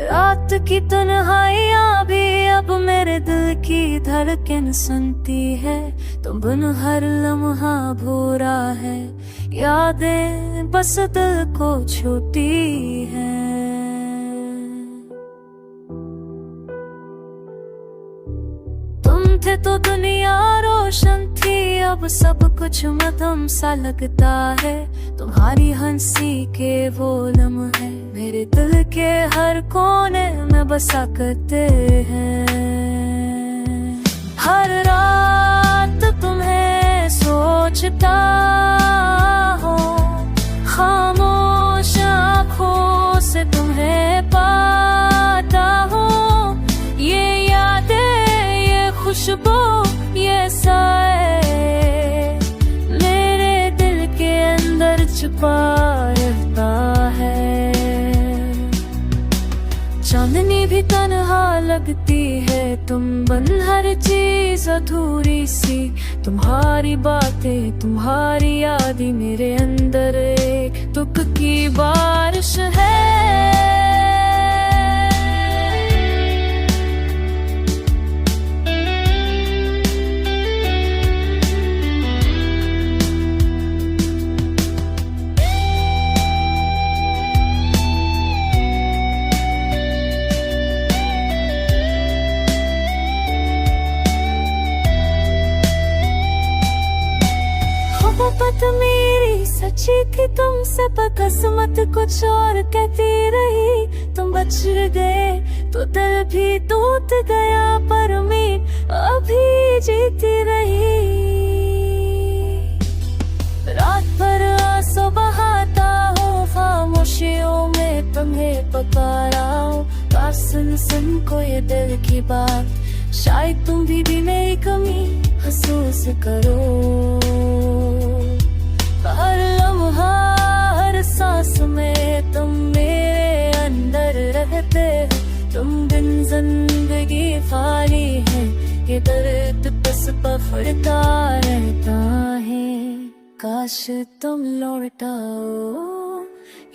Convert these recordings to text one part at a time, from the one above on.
रात की तन्हाइयाँ भी अब मेरे दिल की धड़कन सुनती है। तुम बिन हर लम्हा भूरा है, यादें बस दिल को छूती है। तुम थे तो दुनिया रोशन थी, अब सब कुछ मध्यम सा लगता है। तुम्हारी हंसी के वो लम्हे मेरे दिल के हर कोने में बसा करते हैं। हर रात तुम्हें सोचता हूँ, खामोश आँखों से तुम्हें पाता हूँ। ये यादें, ये खुशबू, ये साए मेरे दिल के अंदर छुपा रहता है। चांदनी भी तन्हा लगती है, तुम बन हर चीज अधूरी सी। तुम्हारी बातें, तुम्हारी यादें मेरे अंदर एक दुख की बारिश है। मोहब्बत मेरी सच्ची थी तुमसे, पर किस्मत कुछ और कहती रही। तुम बच गए तो दिल भी टूट गया, पर उम्मीद अभी जीती रही। रात भर आंसू बहाता हूँ, खामोशियों में तुम्हें पुकारा हूँ। काश सुन को ये दिल की बात, शायद तुम भी मेरी कमी महसूस करो। हर लम्हा, हर सांस में तुम मेरे अंदर रहते हो। तुम बिन जिंदगी खाली है, ये दर्द बस पफड़ता रहता है। काश तुम लौटाओ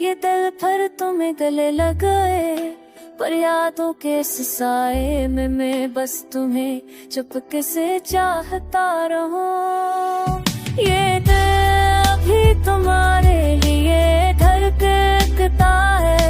ये दिल, पर तुम्हें गले लगाए। पर यादों के इस साए में मैं बस तुम्हें चुपके से चाहता रहूं। ये दिल भी तुम्हारे लिए धड़कता है।